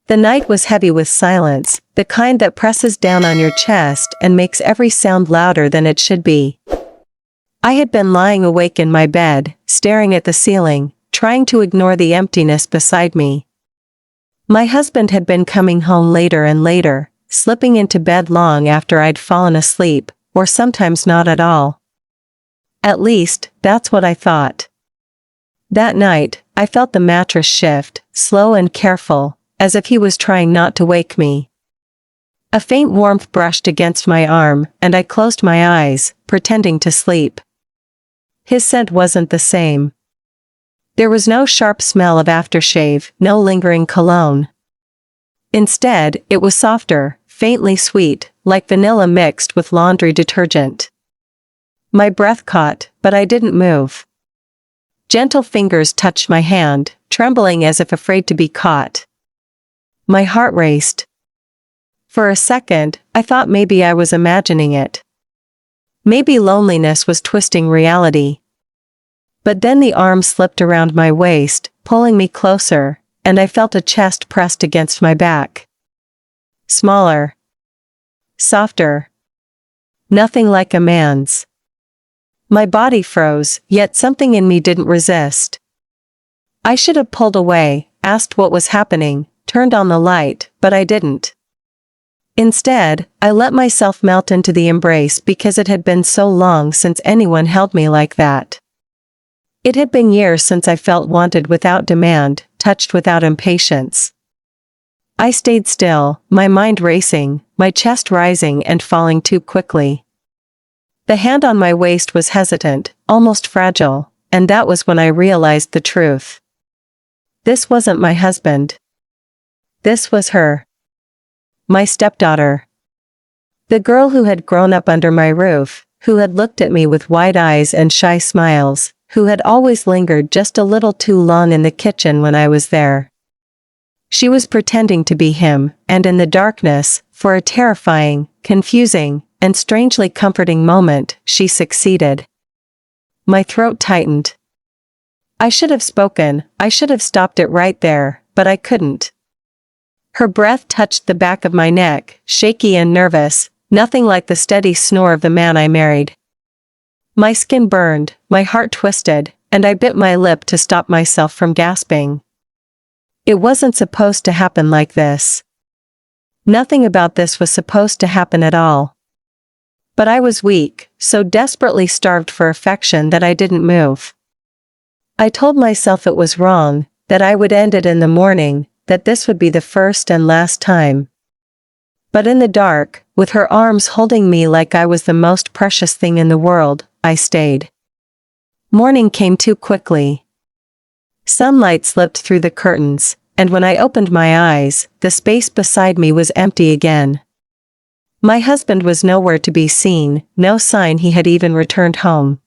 The night was heavy with silence, the kind that presses down on your chest and makes every sound louder than it should be. I had been lying awake in my bed, staring at the ceiling, trying to ignore the emptiness beside me. My husband had been coming home later and later, slipping into bed long after I'd fallen asleep, or sometimes not at all. At least, that's what I thought. That night, I felt the mattress shift, slow and careful, as if he was trying not to wake me. A faint warmth brushed against my arm, and I closed my eyes, pretending to sleep. His scent wasn't the same. There was no sharp smell of aftershave, no lingering cologne. Instead, it was softer, faintly sweet, like vanilla mixed with laundry detergent. My breath caught, but I didn't move. Gentle fingers touched my hand, trembling as if afraid to be caught. My heart raced. For a second, I thought maybe I was imagining it. Maybe loneliness was twisting reality. But then the arm slipped around my waist, pulling me closer, and I felt a chest pressed against my back. Smaller. Softer. Nothing like a man's. My body froze, yet something in me didn't resist. I should have pulled away, asked what was happening, turned on the light, but I didn't. Instead, I let myself melt into the embrace because it had been so long since anyone held me like that. It had been years since I felt wanted without demand, touched without impatience. I stayed still, my mind racing, my chest rising and falling too quickly. The hand on my waist was hesitant, almost fragile, and that was when I realized the truth. This wasn't my husband. This was her. My stepdaughter. The girl who had grown up under my roof, who had looked at me with wide eyes and shy smiles, who had always lingered just a little too long in the kitchen when I was there. She was pretending to be him, and in the darkness, for a terrifying, confusing, and strangely comforting moment, she succeeded. My throat tightened. I should have spoken, I should have stopped it right there, but I couldn't. Her breath touched the back of my neck, shaky and nervous, nothing like the steady snore of the man I married. My skin burned, my heart twisted, and I bit my lip to stop myself from gasping. It wasn't supposed to happen like this. Nothing about this was supposed to happen at all. But I was weak, so desperately starved for affection that I didn't move. I told myself it was wrong, that I would end it in the morning, that this would be the first and last time. But in the dark, with her arms holding me like I was the most precious thing in the world, I stayed. Morning came too quickly. Sunlight slipped through the curtains, and when I opened my eyes, the space beside me was empty again. My husband was nowhere to be seen, no sign he had even returned home.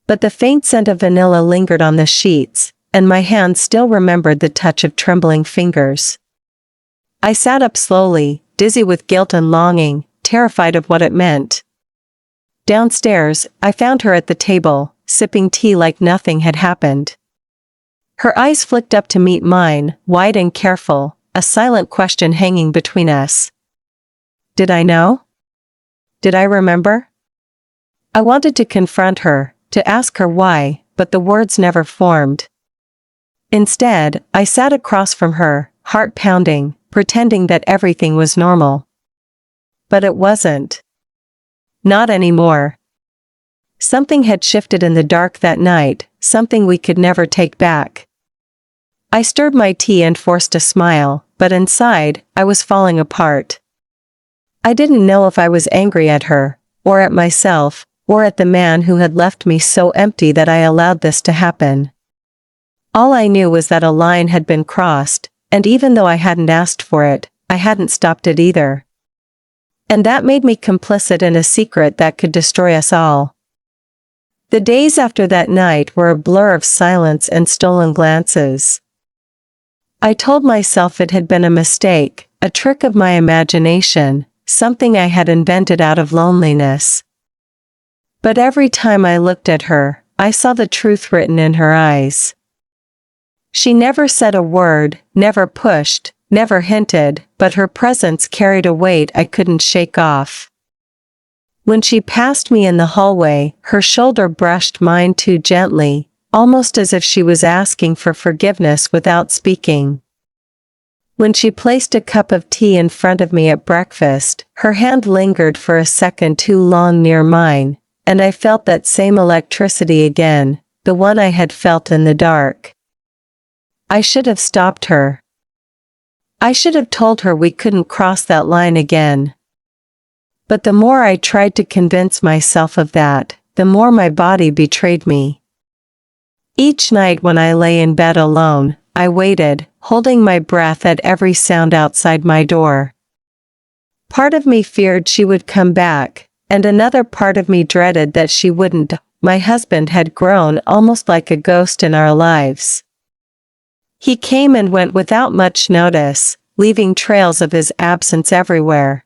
But the faint scent of vanilla lingered on the sheets, and my hand still remembered the touch of trembling fingers. I sat up slowly, dizzy with guilt and longing, terrified of what it meant. Downstairs, I found her at the table, sipping tea like nothing had happened. Her eyes flicked up to meet mine, wide and careful, a silent question hanging between us. Did I know? Did I remember? I wanted to confront her, to ask her why, but the words never formed. Instead, I sat across from her, heart pounding, pretending that everything was normal. But it wasn't. Not anymore. Something had shifted in the dark that night, something we could never take back. I stirred my tea and forced a smile, but inside, I was falling apart. I didn't know if I was angry at her, or at myself, or at the man who had left me so empty that I allowed this to happen. All I knew was that a line had been crossed, and even though I hadn't asked for it, I hadn't stopped it either. And that made me complicit in a secret that could destroy us all. The days after that night were a blur of silence and stolen glances. I told myself it had been a mistake, a trick of my imagination, something I had invented out of loneliness. But every time I looked at her, I saw the truth written in her eyes. She never said a word, never pushed, never hinted, but her presence carried a weight I couldn't shake off. When she passed me in the hallway, her shoulder brushed mine too gently, almost as if she was asking for forgiveness without speaking. When she placed a cup of tea in front of me at breakfast, her hand lingered for a second too long near mine, and I felt that same electricity again, the one I had felt in the dark. I should have stopped her. I should have told her we couldn't cross that line again. But the more I tried to convince myself of that, the more my body betrayed me. Each night when I lay in bed alone, I waited, holding my breath at every sound outside my door. Part of me feared she would come back, and another part of me dreaded that she wouldn't. My husband had grown almost like a ghost in our lives. He came and went without much notice, leaving trails of his absence everywhere.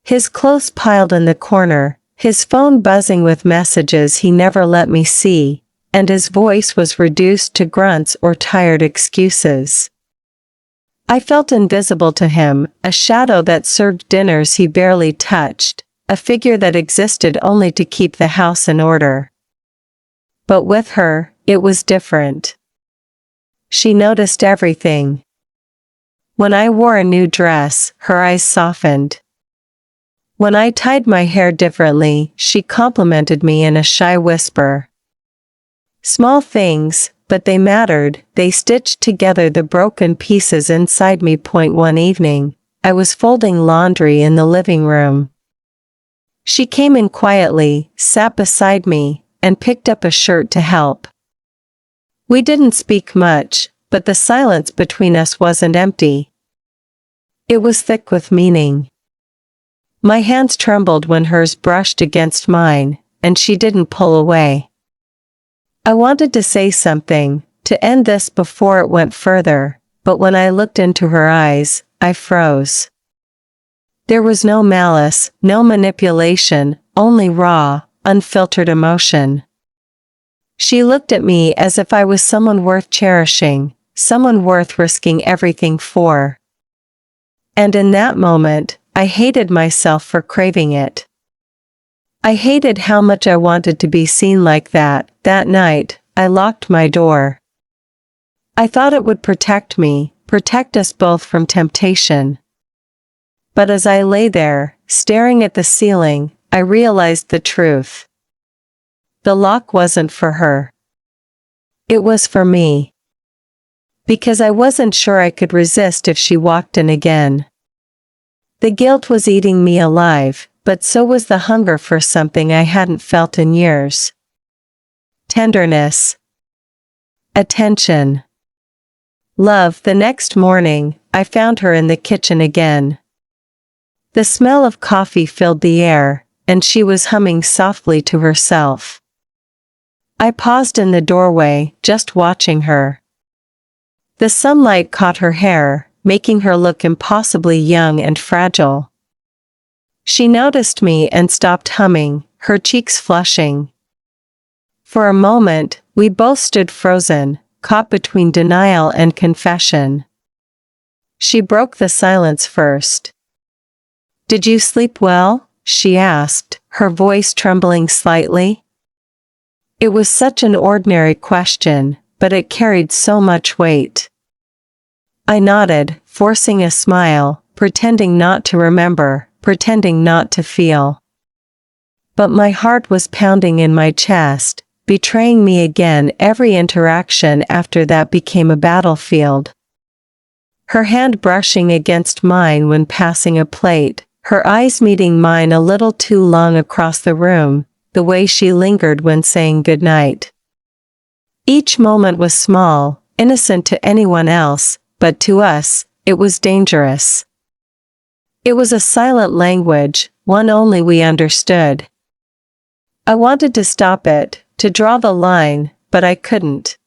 His clothes piled in the corner, his phone buzzing with messages he never let me see, and his voice was reduced to grunts or tired excuses. I felt invisible to him, a shadow that served dinners he barely touched, a figure that existed only to keep the house in order. But with her, it was different. She noticed everything. When I wore a new dress, her eyes softened. When I tied my hair differently, she complimented me in a shy whisper. Small things, but they mattered. They stitched together the broken pieces inside me. One evening, I was folding laundry in the living room. She came in quietly, sat beside me, and picked up a shirt to help. We didn't speak much, but the silence between us wasn't empty. It was thick with meaning. My hands trembled when hers brushed against mine, and she didn't pull away. I wanted to say something, to end this before it went further, but when I looked into her eyes, I froze. There was no malice, no manipulation, only raw, unfiltered emotion. She looked at me as if I was someone worth cherishing, someone worth risking everything for. And in that moment, I hated myself for craving it. I hated how much I wanted to be seen like that. That night, I locked my door. I thought it would protect me, protect us both from temptation. But as I lay there, staring at the ceiling, I realized the truth. The lock wasn't for her. It was for me. Because I wasn't sure I could resist if she walked in again. The guilt was eating me alive, but so was the hunger for something I hadn't felt in years. Tenderness. Attention. Love. The next morning, I found her in the kitchen again. The smell of coffee filled the air, and she was humming softly to herself. I paused in the doorway, just watching her. The sunlight caught her hair, making her look impossibly young and fragile. She noticed me and stopped humming, her cheeks flushing. For a moment, we both stood frozen, caught between denial and confession. She broke the silence first. "Did you sleep well?" she asked, her voice trembling slightly. It was such an ordinary question, but it carried so much weight. I nodded, forcing a smile, pretending not to remember, pretending not to feel. But my heart was pounding in my chest, betraying me again. Every interaction after that became a battlefield. Her hand brushing against mine when passing a plate, her eyes meeting mine a little too long across the room, the way she lingered when saying goodnight. Each moment was small, innocent to anyone else, but to us, it was dangerous. It was a silent language, one only we understood. I wanted to stop it, to draw the line, but I couldn't.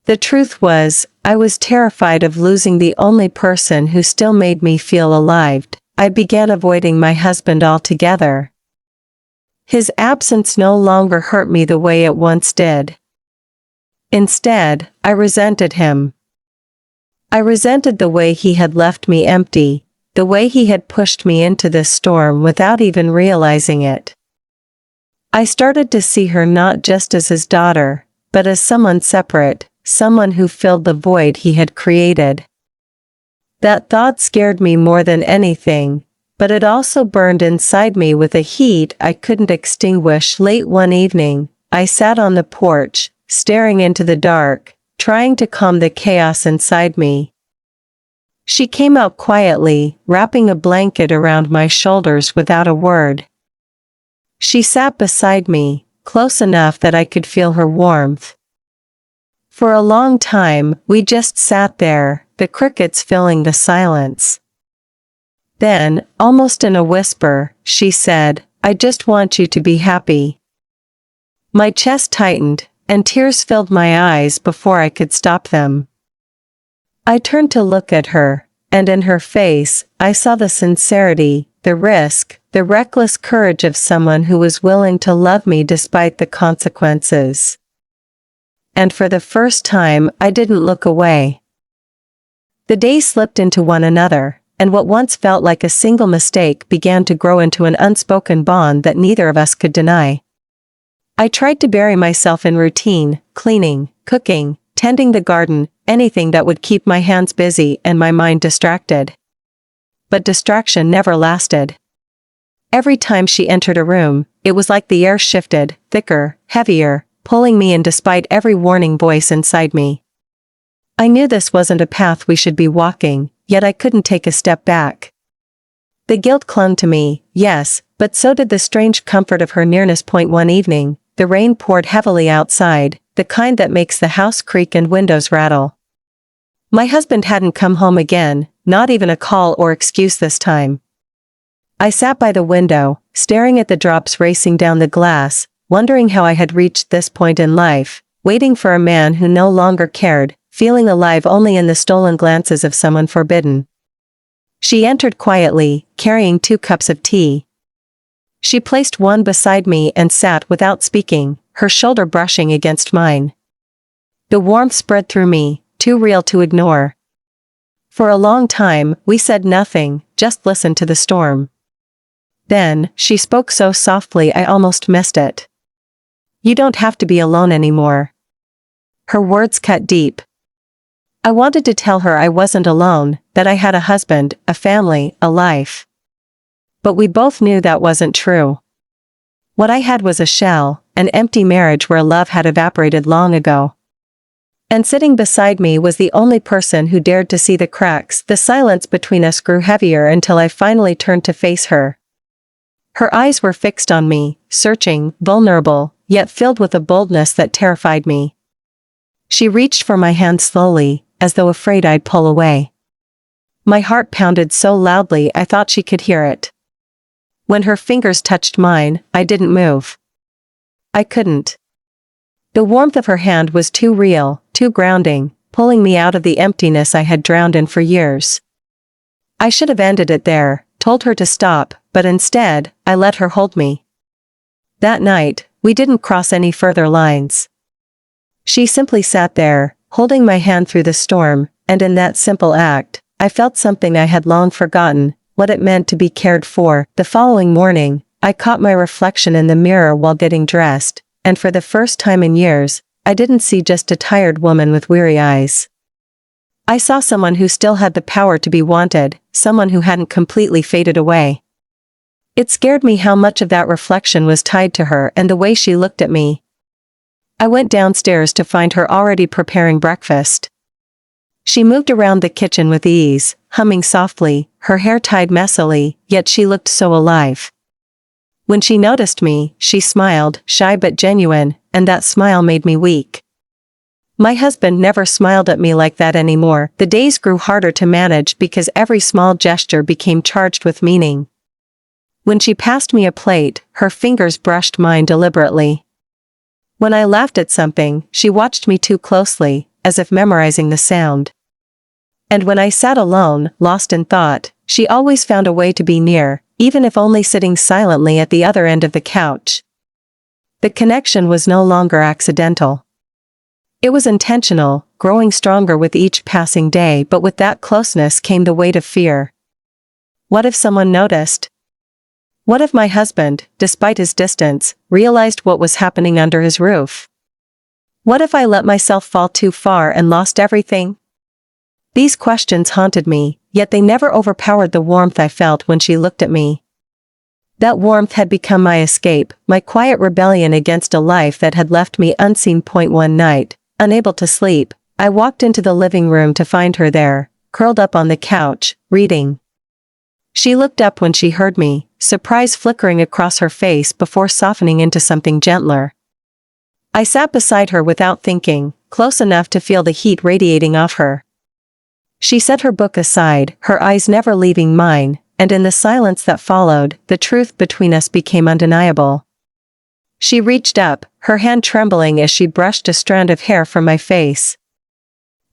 The truth was, I was terrified of losing the only person who still made me feel alive. I began avoiding my husband altogether. His absence no longer hurt me the way it once did. Instead, I resented him. I resented the way he had left me empty, the way he had pushed me into this storm without even realizing it. I started to see her not just as his daughter, but as someone separate, someone who filled the void he had created. That thought scared me more than anything, but it also burned inside me with a heat I couldn't extinguish. Late one evening, I sat on the porch, staring into the dark, trying to calm the chaos inside me. She came out quietly, wrapping a blanket around my shoulders without a word. She sat beside me, close enough that I could feel her warmth. For a long time, we just sat there, the crickets filling the silence. Then, almost in a whisper, she said, "I just want you to be happy." My chest tightened, and tears filled my eyes before I could stop them. I turned to look at her, and in her face, I saw the sincerity, the risk, the reckless courage of someone who was willing to love me despite the consequences. And for the first time, I didn't look away. The days slipped into one another, and what once felt like a single mistake began to grow into an unspoken bond that neither of us could deny. I tried to bury myself in routine, cleaning, cooking, tending the garden, anything that would keep my hands busy and my mind distracted. But distraction never lasted. Every time she entered a room, it was like the air shifted, thicker, heavier, pulling me in despite every warning voice inside me. I knew this wasn't a path we should be walking, yet I couldn't take a step back. The guilt clung to me, yes, but so did the strange comfort of her nearness. One evening, the rain poured heavily outside, the kind that makes the house creak and windows rattle. My husband hadn't come home again, not even a call or excuse this time. I sat by the window, staring at the drops racing down the glass, wondering how I had reached this point in life, waiting for a man who no longer cared, feeling alive only in the stolen glances of someone forbidden. She entered quietly, carrying 2 cups of tea. She placed one beside me and sat without speaking, her shoulder brushing against mine. The warmth spread through me, too real to ignore. For a long time, we said nothing, just listened to the storm. Then, she spoke so softly I almost missed it. "You don't have to be alone anymore." Her words cut deep. I wanted to tell her I wasn't alone, that I had a husband, a family, a life. But we both knew that wasn't true. What I had was a shell, an empty marriage where love had evaporated long ago. And sitting beside me was the only person who dared to see the cracks. The silence between us grew heavier until I finally turned to face her. Her eyes were fixed on me, searching, vulnerable, yet filled with a boldness that terrified me. She reached for my hand slowly, as though afraid I'd pull away. My heart pounded so loudly I thought she could hear it. When her fingers touched mine, I didn't move. I couldn't. The warmth of her hand was too real, too grounding, pulling me out of the emptiness I had drowned in for years. I should have ended it there, told her to stop, but instead, I let her hold me. That night, we didn't cross any further lines. She simply sat there, holding my hand through the storm, and in that simple act, I felt something I had long forgotten, what it meant to be cared for. The following morning, I caught my reflection in the mirror while getting dressed, and for the first time in years, I didn't see just a tired woman with weary eyes. I saw someone who still had the power to be wanted, someone who hadn't completely faded away. It scared me how much of that reflection was tied to her and the way she looked at me. I went downstairs to find her already preparing breakfast. She moved around the kitchen with ease, humming softly, her hair tied messily, yet she looked so alive. When she noticed me, she smiled, shy but genuine, and that smile made me weak. My husband never smiled at me like that anymore. The days grew harder to manage because every small gesture became charged with meaning. When she passed me a plate, her fingers brushed mine deliberately. When I laughed at something, she watched me too closely, as if memorizing the sound. And when I sat alone, lost in thought, she always found a way to be near, even if only sitting silently at the other end of the couch. The connection was no longer accidental. It was intentional, growing stronger with each passing day, but with that closeness came the weight of fear. What if someone noticed? What if my husband, despite his distance, realized what was happening under his roof? What if I let myself fall too far and lost everything? These questions haunted me, yet they never overpowered the warmth I felt when she looked at me. That warmth had become my escape, my quiet rebellion against a life that had left me unseen. One night, unable to sleep, I walked into the living room to find her there, curled up on the couch, reading. She looked up when she heard me, surprise flickering across her face before softening into something gentler. I sat beside her without thinking, close enough to feel the heat radiating off her. She set her book aside, her eyes never leaving mine, and in the silence that followed, the truth between us became undeniable. She reached up, her hand trembling as she brushed a strand of hair from my face.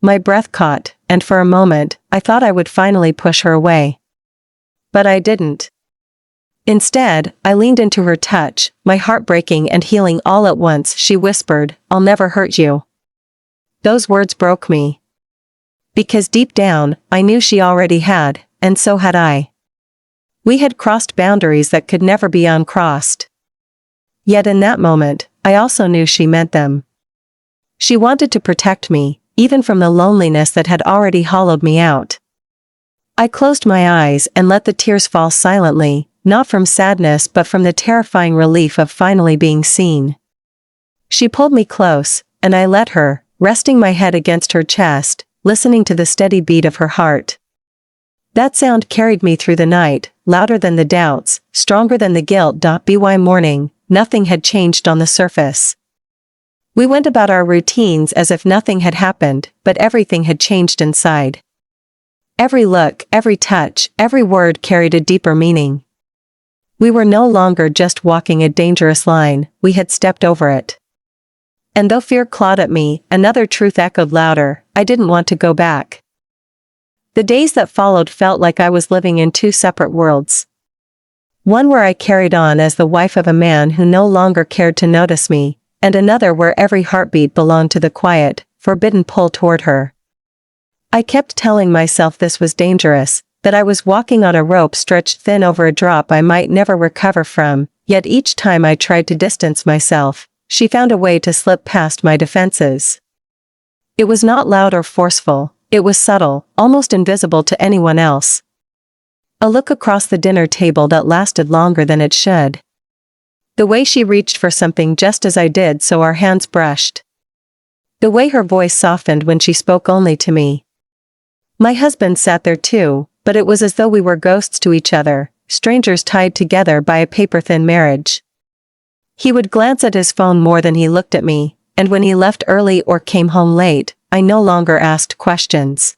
My breath caught, and for a moment, I thought I would finally push her away. But I didn't. Instead, I leaned into her touch, my heart breaking and healing all at once. She whispered, "I'll never hurt you." Those words broke me. Because deep down, I knew she already had, and so had I. We had crossed boundaries that could never be uncrossed. Yet in that moment, I also knew she meant them. She wanted to protect me, even from the loneliness that had already hollowed me out. I closed my eyes and let the tears fall silently, not from sadness but from the terrifying relief of finally being seen. She pulled me close, and I let her, resting my head against her chest, listening to the steady beat of her heart. That sound carried me through the night, louder than the doubts, stronger than the guilt. By morning, nothing had changed on the surface. We went about our routines as if nothing had happened, but everything had changed inside. Every look, every touch, every word carried a deeper meaning. We were no longer just walking a dangerous line, we had stepped over it. And though fear clawed at me, another truth echoed louder: I didn't want to go back. The days that followed felt like I was living in two separate worlds. One where I carried on as the wife of a man who no longer cared to notice me, and another where every heartbeat belonged to the quiet, forbidden pull toward her. I kept telling myself this was dangerous, that I was walking on a rope stretched thin over a drop I might never recover from, yet each time I tried to distance myself, she found a way to slip past my defenses. It was not loud or forceful, it was subtle, almost invisible to anyone else. A look across the dinner table that lasted longer than it should. The way she reached for something just as I did so our hands brushed. The way her voice softened when she spoke only to me. My husband sat there too, but it was as though we were ghosts to each other, strangers tied together by a paper-thin marriage. He would glance at his phone more than he looked at me, and when he left early or came home late, I no longer asked questions.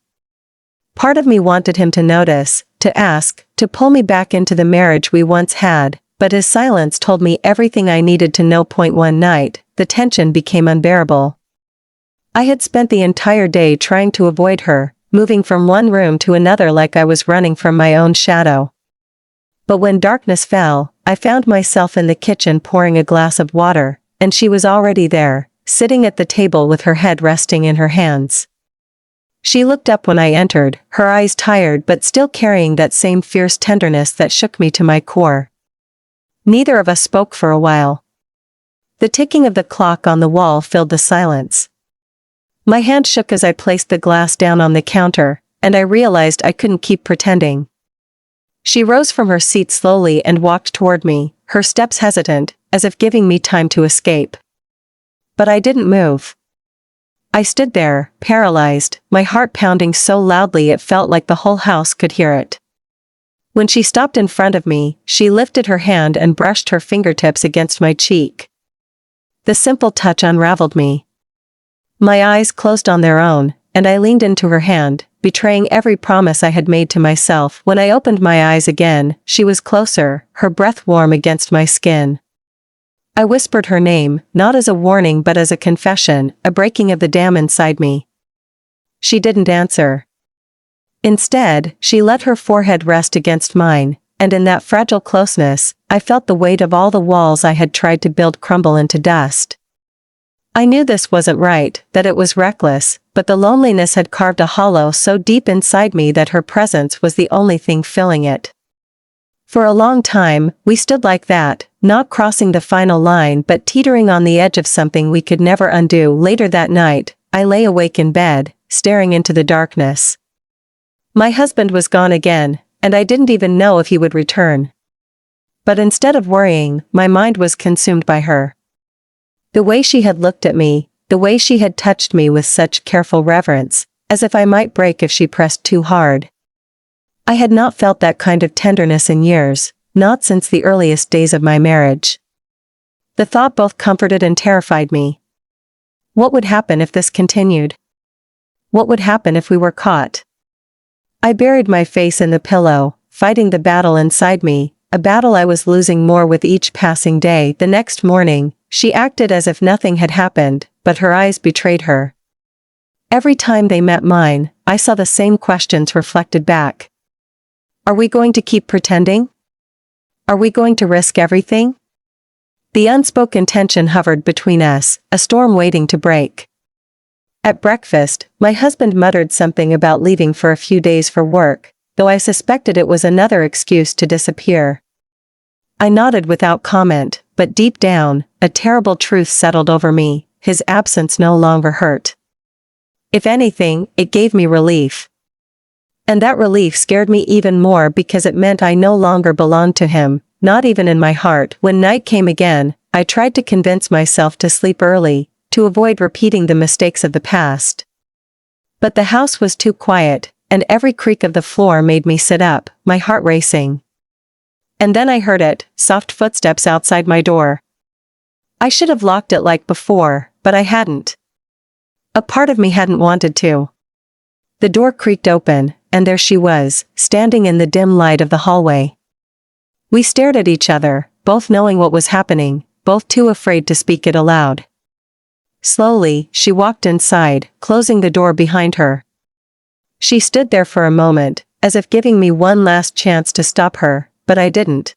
Part of me wanted him to notice, to ask, to pull me back into the marriage we once had, but his silence told me everything I needed to know. One night, the tension became unbearable. I had spent the entire day trying to avoid her, moving from one room to another like I was running from my own shadow. But when darkness fell, I found myself in the kitchen pouring a glass of water, and she was already there, sitting at the table with her head resting in her hands. She looked up when I entered, her eyes tired but still carrying that same fierce tenderness that shook me to my core. Neither of us spoke for a while. The ticking of the clock on the wall filled the silence. My hand shook as I placed the glass down on the counter, and I realized I couldn't keep pretending. She rose from her seat slowly and walked toward me, her steps hesitant, as if giving me time to escape. But I didn't move. I stood there, paralyzed, my heart pounding so loudly it felt like the whole house could hear it. When she stopped in front of me, she lifted her hand and brushed her fingertips against my cheek. The simple touch unraveled me. My eyes closed on their own, and I leaned into her hand, betraying every promise I had made to myself. When I opened my eyes again, she was closer, her breath warm against my skin. I whispered her name, not as a warning but as a confession, a breaking of the dam inside me. She didn't answer. Instead, she let her forehead rest against mine, and in that fragile closeness, I felt the weight of all the walls I had tried to build crumble into dust. I knew this wasn't right, that it was reckless, but the loneliness had carved a hollow so deep inside me that her presence was the only thing filling it. For a long time, we stood like that, not crossing the final line but teetering on the edge of something we could never undo. Later that night, I lay awake in bed, staring into the darkness. My husband was gone again, and I didn't even know if he would return. But instead of worrying, my mind was consumed by her. The way she had looked at me, the way she had touched me with such careful reverence, as if I might break if she pressed too hard. I had not felt that kind of tenderness in years, not since the earliest days of my marriage. The thought both comforted and terrified me. What would happen if this continued? What would happen if we were caught? I buried my face in the pillow, fighting the battle inside me, a battle I was losing more with each passing day. The next morning, she acted as if nothing had happened, but her eyes betrayed her. Every time they met mine, I saw the same questions reflected back. Are we going to keep pretending? Are we going to risk everything? The unspoken tension hovered between us, a storm waiting to break. At breakfast, my husband muttered something about leaving for a few days for work, though I suspected it was another excuse to disappear. I nodded without comment, but deep down, a terrible truth settled over me: his absence no longer hurt. If anything, it gave me relief. And that relief scared me even more because it meant I no longer belonged to him, not even in my heart. When night came again, I tried to convince myself to sleep early, to avoid repeating the mistakes of the past. But the house was too quiet, and every creak of the floor made me sit up, my heart racing. And then I heard it, soft footsteps outside my door. I should have locked it like before, but I hadn't. A part of me hadn't wanted to. The door creaked open, and there she was, standing in the dim light of the hallway. We stared at each other, both knowing what was happening, both too afraid to speak it aloud. Slowly, she walked inside, closing the door behind her. She stood there for a moment, as if giving me one last chance to stop her, but I didn't.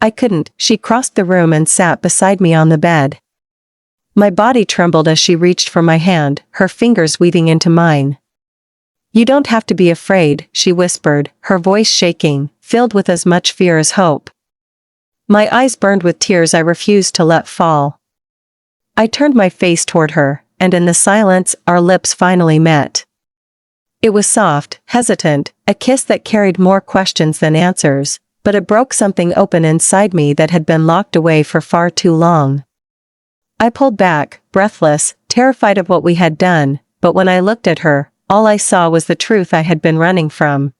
I couldn't. She crossed the room and sat beside me on the bed. My body trembled as she reached for my hand, her fingers weaving into mine. "You don't have to be afraid," she whispered, her voice shaking, filled with as much fear as hope. My eyes burned with tears I refused to let fall. I turned my face toward her, and in the silence, our lips finally met. It was soft, hesitant, a kiss that carried more questions than answers, but it broke something open inside me that had been locked away for far too long. I pulled back, breathless, terrified of what we had done, but when I looked at her, all I saw was the truth I had been running from.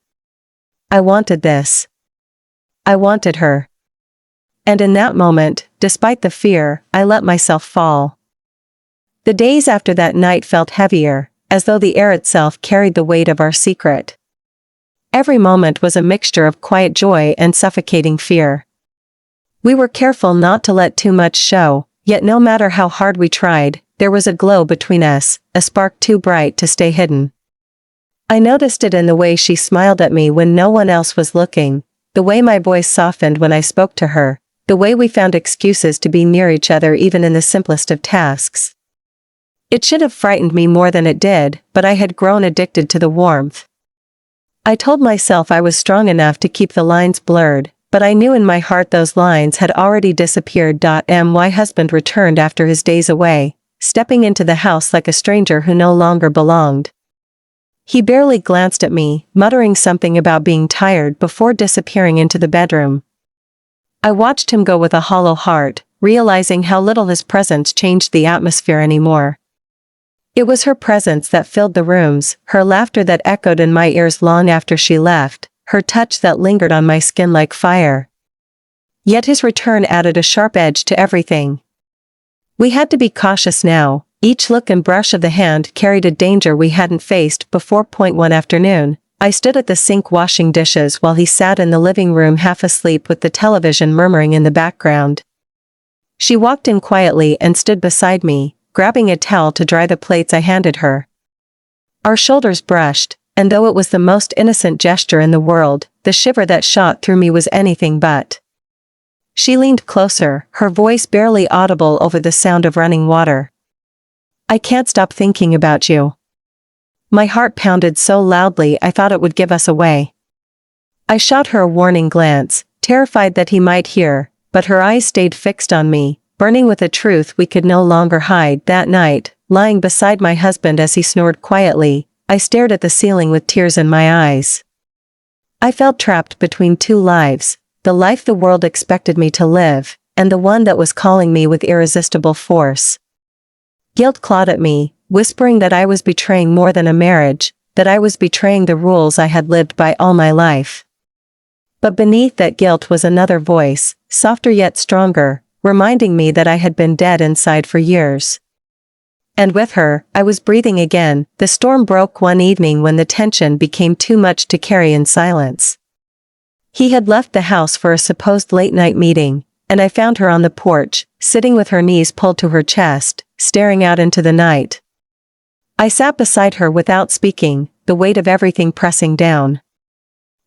I wanted this. I wanted her. And in that moment, despite the fear, I let myself fall. The days after that night felt heavier, as though the air itself carried the weight of our secret. Every moment was a mixture of quiet joy and suffocating fear. We were careful not to let too much show, yet no matter how hard we tried, there was a glow between us, a spark too bright to stay hidden. I noticed it in the way she smiled at me when no one else was looking, the way my voice softened when I spoke to her, the way we found excuses to be near each other even in the simplest of tasks. It should have frightened me more than it did, but I had grown addicted to the warmth. I told myself I was strong enough to keep the lines blurred, but I knew in my heart those lines had already disappeared. My husband returned after his days away, stepping into the house like a stranger who no longer belonged. He barely glanced at me, muttering something about being tired before disappearing into the bedroom. I watched him go with a hollow heart, realizing how little his presence changed the atmosphere anymore. It was her presence that filled the rooms, her laughter that echoed in my ears long after she left, her touch that lingered on my skin like fire. Yet his return added a sharp edge to everything. We had to be cautious now. Each look and brush of the hand carried a danger we hadn't faced before. One afternoon, I stood at the sink washing dishes while he sat in the living room half asleep with the television murmuring in the background. She walked in quietly and stood beside me, grabbing a towel to dry the plates I handed her. Our shoulders brushed, and though it was the most innocent gesture in the world, the shiver that shot through me was anything but. She leaned closer, her voice barely audible over the sound of running water. I can't stop thinking about you. My heart pounded so loudly I thought it would give us away. I shot her a warning glance, terrified that he might hear, but her eyes stayed fixed on me, burning with a truth we could no longer hide. That night, lying beside my husband as he snored quietly, I stared at the ceiling with tears in my eyes. I felt trapped between two lives, the life the world expected me to live, and the one that was calling me with irresistible force. Guilt clawed at me, whispering that I was betraying more than a marriage, that I was betraying the rules I had lived by all my life. But beneath that guilt was another voice, softer yet stronger, reminding me that I had been dead inside for years. And with her, I was breathing again. The storm broke one evening when the tension became too much to carry in silence. He had left the house for a supposed late-night meeting, and I found her on the porch, sitting with her knees pulled to her chest, staring out into the night. I sat beside her without speaking, the weight of everything pressing down.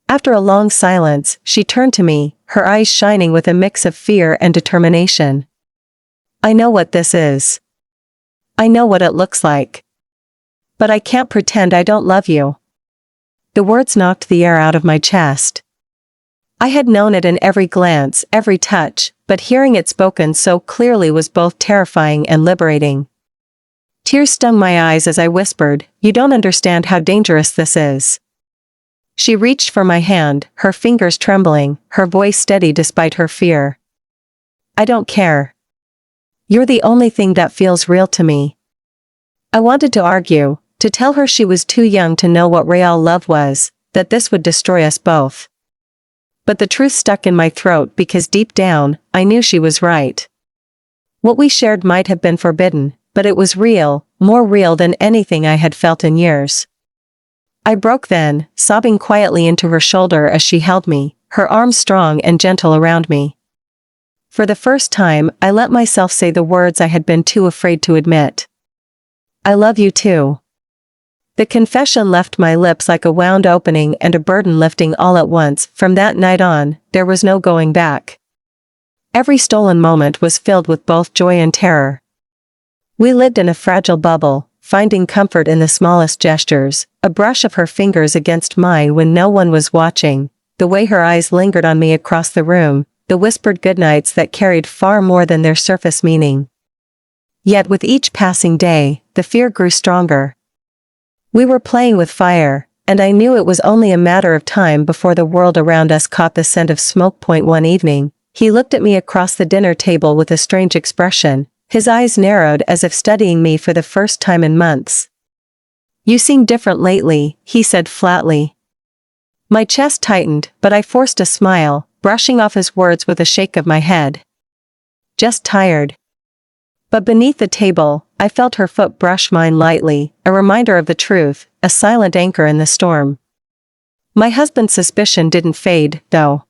After a long silence, she turned to me, her eyes shining with a mix of fear and determination. "I know what this is. I know what it looks like. But I can't pretend I don't love you." The words knocked the air out of my chest. I had known it in every glance, every touch, but hearing it spoken so clearly was both terrifying and liberating. Tears stung my eyes as I whispered, "You don't understand how dangerous this is." She reached for my hand, her fingers trembling, her voice steady despite her fear. "I don't care. You're the only thing that feels real to me." I wanted to argue, to tell her she was too young to know what real love was, that this would destroy us both. But the truth stuck in my throat because deep down, I knew she was right. What we shared might have been forbidden, but it was real, more real than anything I had felt in years. I broke then, sobbing quietly into her shoulder as she held me, her arms strong and gentle around me. For the first time, I let myself say the words I had been too afraid to admit. "I love you too." The confession left my lips like a wound opening and a burden lifting all at once. From that night on, there was no going back. Every stolen moment was filled with both joy and terror. We lived in a fragile bubble, finding comfort in the smallest gestures, a brush of her fingers against mine when no one was watching, the way her eyes lingered on me across the room, the whispered goodnights that carried far more than their surface meaning. Yet with each passing day, the fear grew stronger. We were playing with fire, and I knew it was only a matter of time before the world around us caught the scent of smoke. One evening, he looked at me across the dinner table with a strange expression, his eyes narrowed as if studying me for the first time in months. "You seem different lately," he said flatly. My chest tightened, but I forced a smile, brushing off his words with a shake of my head. "Just tired." But beneath the table, I felt her foot brush mine lightly, a reminder of the truth, a silent anchor in the storm. My husband's suspicion didn't fade, though.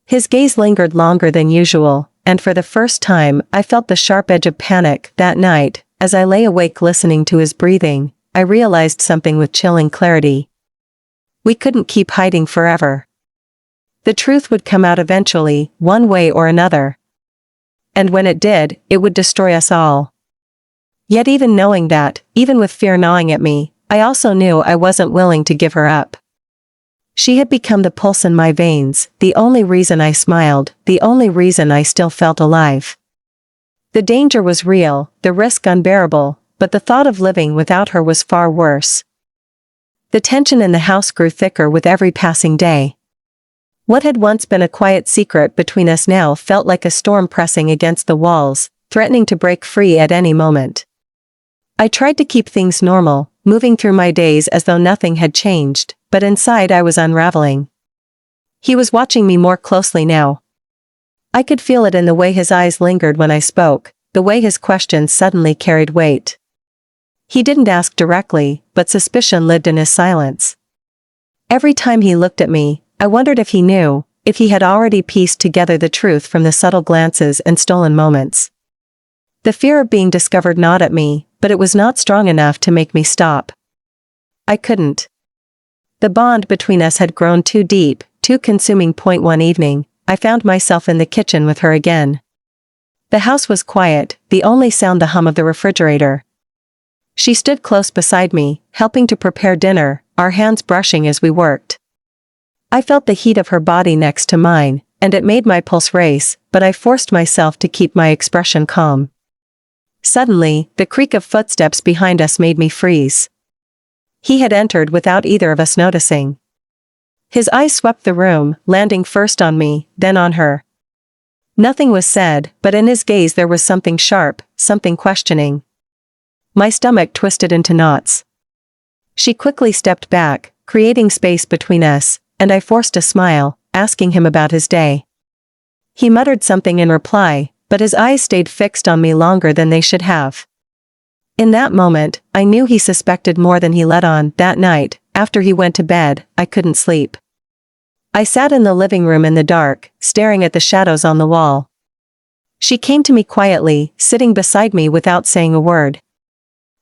His gaze lingered longer than usual, and for the first time, I felt the sharp edge of panic. That night, as I lay awake listening to his breathing, I realized something with chilling clarity. We couldn't keep hiding forever. The truth would come out eventually, one way or another. And when it did, it would destroy us all. Yet even knowing that, even with fear gnawing at me, I also knew I wasn't willing to give her up. She had become the pulse in my veins, the only reason I smiled, the only reason I still felt alive. The danger was real, the risk unbearable, but the thought of living without her was far worse. The tension in the house grew thicker with every passing day. What had once been a quiet secret between us now felt like a storm pressing against the walls, threatening to break free at any moment. I tried to keep things normal, moving through my days as though nothing had changed, but inside I was unraveling. He was watching me more closely now. I could feel it in the way his eyes lingered when I spoke, the way his questions suddenly carried weight. He didn't ask directly, but suspicion lived in his silence. Every time he looked at me, I wondered if he knew, if he had already pieced together the truth from the subtle glances and stolen moments. The fear of being discovered gnawed at me, but it was not strong enough to make me stop. I couldn't. The bond between us had grown too deep, too consuming. One evening, I found myself in the kitchen with her again. The house was quiet, the only sound the hum of the refrigerator. She stood close beside me, helping to prepare dinner, our hands brushing as we worked. I felt the heat of her body next to mine, and it made my pulse race, but I forced myself to keep my expression calm. Suddenly, the creak of footsteps behind us made me freeze. He had entered without either of us noticing. His eyes swept the room, landing first on me, then on her. Nothing was said, but in his gaze there was something sharp, something questioning. My stomach twisted into knots. She quickly stepped back, creating space between us, and I forced a smile, asking him about his day. He muttered something in reply, but his eyes stayed fixed on me longer than they should have. In that moment, I knew he suspected more than he let on. That night, after he went to bed, I couldn't sleep. I sat in the living room in the dark, staring at the shadows on the wall. She came to me quietly, sitting beside me without saying a word.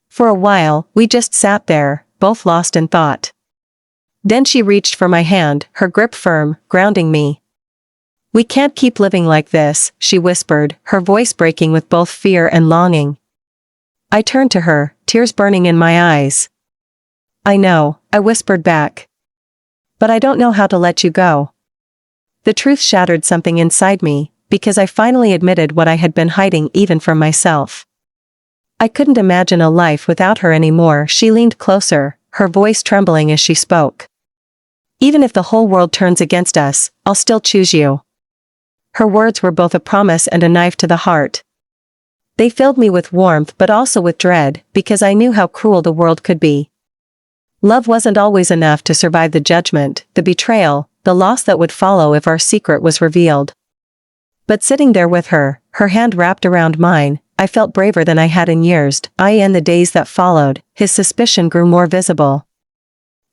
For a while, we just sat there, both lost in thought. Then she reached for my hand, her grip firm, grounding me. "We can't keep living like this," she whispered, her voice breaking with both fear and longing. I turned to her, tears burning in my eyes. "I know," I whispered back. "But I don't know how to let you go." The truth shattered something inside me, because I finally admitted what I had been hiding even from myself. I couldn't imagine a life without her anymore. She leaned closer, her voice trembling as she spoke. "Even if the whole world turns against us, I'll still choose you." Her words were both a promise and a knife to the heart. They filled me with warmth but also with dread, because I knew how cruel the world could be. Love wasn't always enough to survive the judgment, the betrayal, the loss that would follow if our secret was revealed. But sitting there with her, her hand wrapped around mine, I felt braver than I had in years. In the days that followed, his suspicion grew more visible.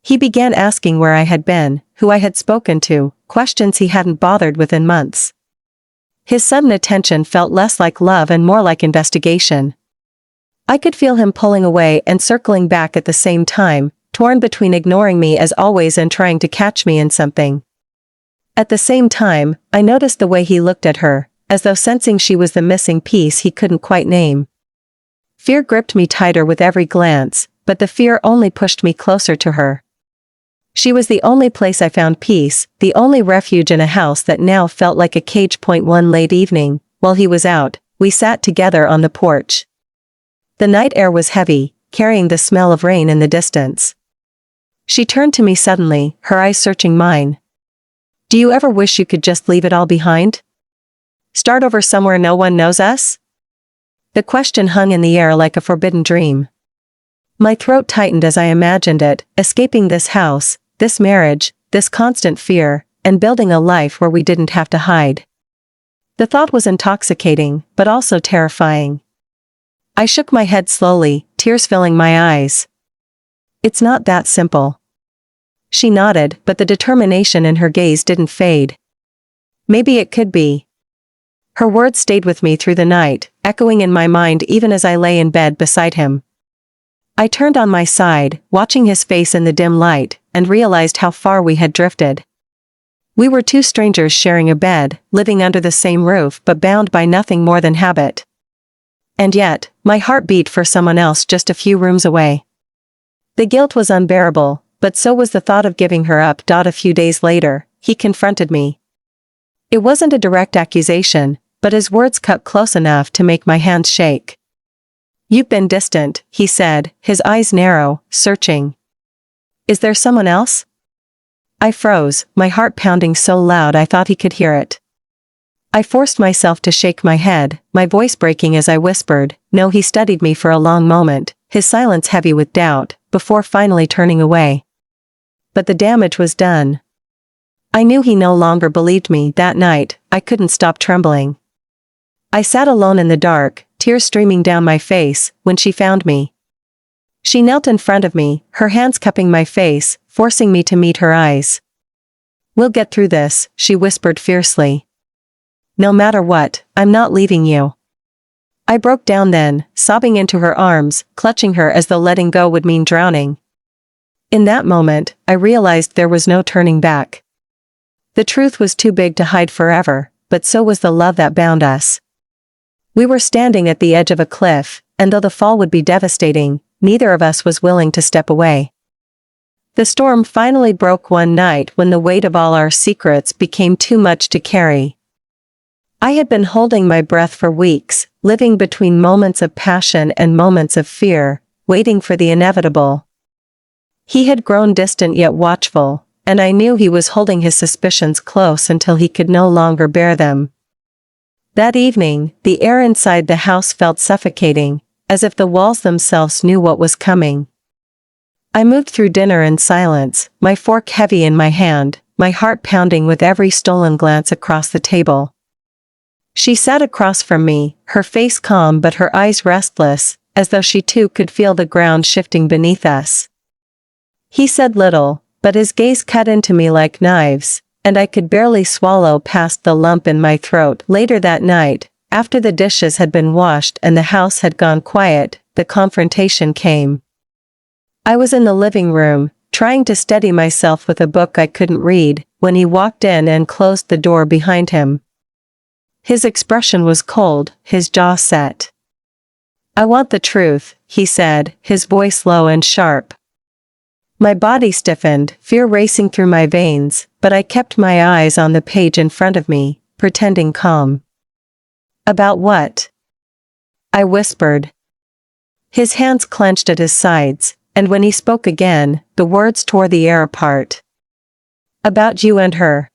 He began asking where I had been, who I had spoken to, questions he hadn't bothered with in months. His sudden attention felt less like love and more like investigation. I could feel him pulling away and circling back at the same time, torn between ignoring me as always and trying to catch me in something. At the same time, I noticed the way he looked at her, as though sensing she was the missing piece he couldn't quite name. Fear gripped me tighter with every glance, but the fear only pushed me closer to her. She was the only place I found peace, the only refuge in a house that now felt like a cage. One late evening, while he was out, we sat together on the porch. The night air was heavy, carrying the smell of rain in the distance. She turned to me suddenly, her eyes searching mine. "Do you ever wish you could just leave it all behind? Start over somewhere no one knows us?" The question hung in the air like a forbidden dream. My throat tightened as I imagined it, escaping this house, this marriage, this constant fear, and building a life where we didn't have to hide. The thought was intoxicating, but also terrifying. I shook my head slowly, tears filling my eyes. "It's not that simple." She nodded, but the determination in her gaze didn't fade. "Maybe it could be." Her words stayed with me through the night, echoing in my mind even as I lay in bed beside him. I turned on my side, watching his face in the dim light, and realized how far we had drifted. We were two strangers sharing a bed, living under the same roof but bound by nothing more than habit. And yet, my heart beat for someone else just a few rooms away. The guilt was unbearable, but so was the thought of giving her up. A few days later, he confronted me. It wasn't a direct accusation, but his words cut close enough to make my hands shake. "You've been distant," he said, his eyes narrow, searching. "Is there someone else?" I froze, my heart pounding so loud I thought he could hear it. I forced myself to shake my head, my voice breaking as I whispered, "No." He studied me for a long moment, his silence heavy with doubt, before finally turning away. But the damage was done. I knew he no longer believed me. That night, I couldn't stop trembling. I sat alone in the dark, tears streaming down my face, when she found me. She knelt in front of me, her hands cupping my face, forcing me to meet her eyes. "We'll get through this," she whispered fiercely. "No matter what, I'm not leaving you." I broke down then, sobbing into her arms, clutching her as though letting go would mean drowning. In that moment, I realized there was no turning back. The truth was too big to hide forever, but so was the love that bound us. We were standing at the edge of a cliff, and though the fall would be devastating, neither of us was willing to step away. The storm finally broke one night when the weight of all our secrets became too much to carry. I had been holding my breath for weeks, living between moments of passion and moments of fear, waiting for the inevitable. He had grown distant yet watchful, and I knew he was holding his suspicions close until he could no longer bear them. That evening, the air inside the house felt suffocating, as if the walls themselves knew what was coming. I moved through dinner in silence, my fork heavy in my hand, my heart pounding with every stolen glance across the table. She sat across from me, her face calm but her eyes restless, as though she too could feel the ground shifting beneath us. He said little, but his gaze cut into me like knives, and I could barely swallow past the lump in my throat. Later that night, after the dishes had been washed and the house had gone quiet, the confrontation came. I was in the living room, trying to steady myself with a book I couldn't read, when he walked in and closed the door behind him. His expression was cold, his jaw set. "I want the truth," he said, his voice low and sharp. My body stiffened, fear racing through my veins, but I kept my eyes on the page in front of me, pretending calm. "About what?" I whispered. His hands clenched at his sides, and when he spoke again, the words tore the air apart. "About you and her."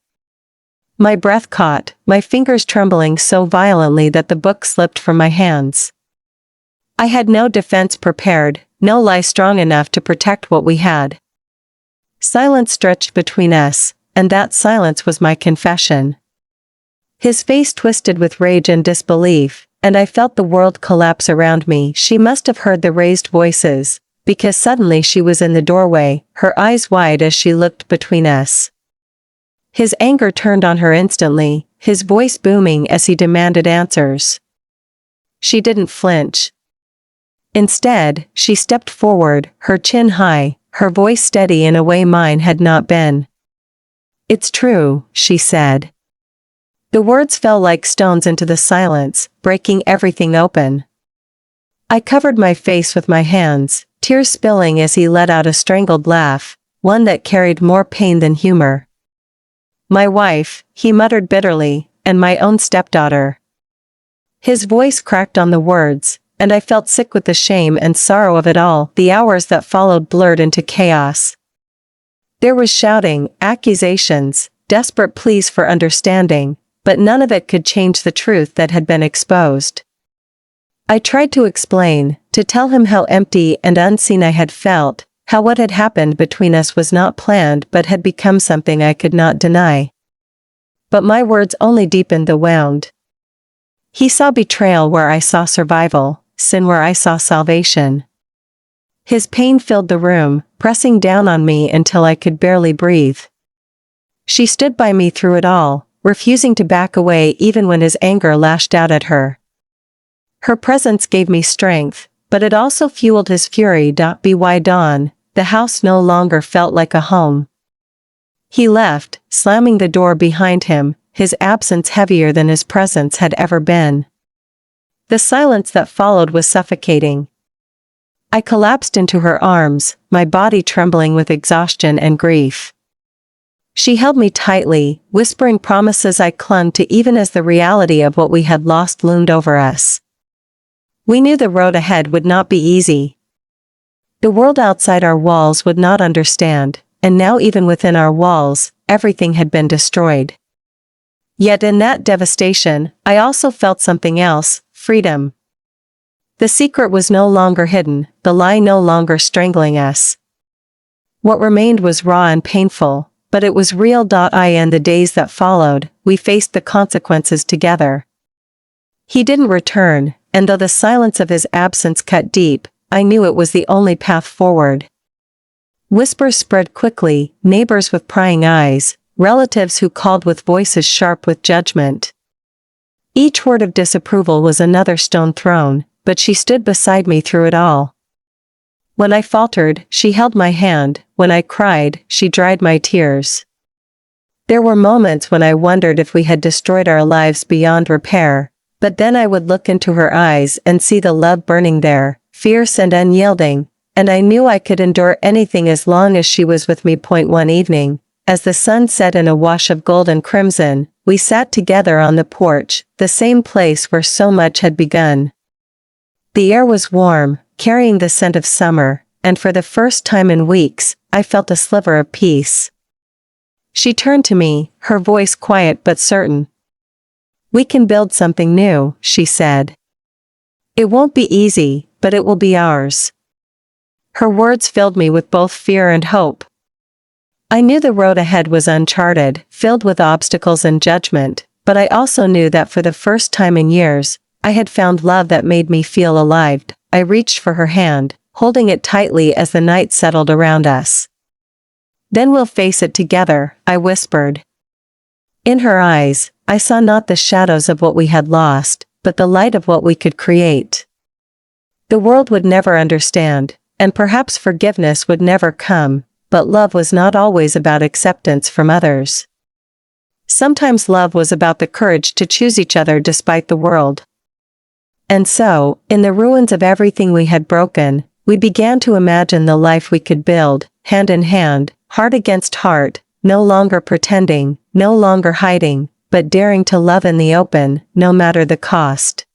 My breath caught, my fingers trembling so violently that the book slipped from my hands. I had no defense prepared, no lie strong enough to protect what we had. Silence stretched between us, and that silence was my confession. His face twisted with rage and disbelief, and I felt the world collapse around me. She must have heard the raised voices, because suddenly she was in the doorway, her eyes wide as she looked between us. His anger turned on her instantly, his voice booming as he demanded answers. She didn't flinch. Instead, she stepped forward, her chin high, her voice steady in a way mine had not been. "It's true," she said. The words fell like stones into the silence, breaking everything open. I covered my face with my hands, tears spilling as he let out a strangled laugh, one that carried more pain than humor. "My wife," he muttered bitterly, "and my own stepdaughter." His voice cracked on the words, and I felt sick with the shame and sorrow of it all. The hours that followed blurred into chaos. There was shouting, accusations, desperate pleas for understanding, but none of it could change the truth that had been exposed. I tried to explain, to tell him how empty and unseen I had felt, how what had happened between us was not planned but had become something I could not deny. But my words only deepened the wound. He saw betrayal where I saw survival, sin where I saw salvation. His pain filled the room, pressing down on me until I could barely breathe. She stood by me through it all, refusing to back away even when his anger lashed out at her. Her presence gave me strength, but it also fueled his fury. By dawn, the house no longer felt like a home. He left, slamming the door behind him, his absence heavier than his presence had ever been. The silence that followed was suffocating. I collapsed into her arms, my body trembling with exhaustion and grief. She held me tightly, whispering promises I clung to even as the reality of what we had lost loomed over us. We knew the road ahead would not be easy. The world outside our walls would not understand, and now even within our walls, everything had been destroyed. Yet in that devastation, I also felt something else, freedom. The secret was no longer hidden, the lie no longer strangling us. What remained was raw and painful, but it was real. In the days that followed, we faced the consequences together. He didn't return, and though the silence of his absence cut deep, I knew it was the only path forward. Whispers spread quickly, neighbors with prying eyes, relatives who called with voices sharp with judgment. Each word of disapproval was another stone thrown, but she stood beside me through it all. When I faltered, she held my hand, when I cried, she dried my tears. There were moments when I wondered if we had destroyed our lives beyond repair, but then I would look into her eyes and see the love burning there, fierce and unyielding, and I knew I could endure anything as long as she was with me. One evening, as the sun set in a wash of gold and crimson, we sat together on the porch, the same place where so much had begun. The air was warm, carrying the scent of summer, and for the first time in weeks, I felt a sliver of peace. She turned to me, her voice quiet but certain. "We can build something new," she said. "It won't be easy, but it will be ours." Her words filled me with both fear and hope. I knew the road ahead was uncharted, filled with obstacles and judgment, but I also knew that for the first time in years, I had found love that made me feel alive. I reached for her hand, holding it tightly as the night settled around us. "Then we'll face it together," I whispered. In her eyes, I saw not the shadows of what we had lost, but the light of what we could create. The world would never understand, and perhaps forgiveness would never come, but love was not always about acceptance from others. Sometimes love was about the courage to choose each other despite the world. And so, in the ruins of everything we had broken, we began to imagine the life we could build, hand in hand, heart against heart, no longer pretending, no longer hiding, but daring to love in the open, no matter the cost.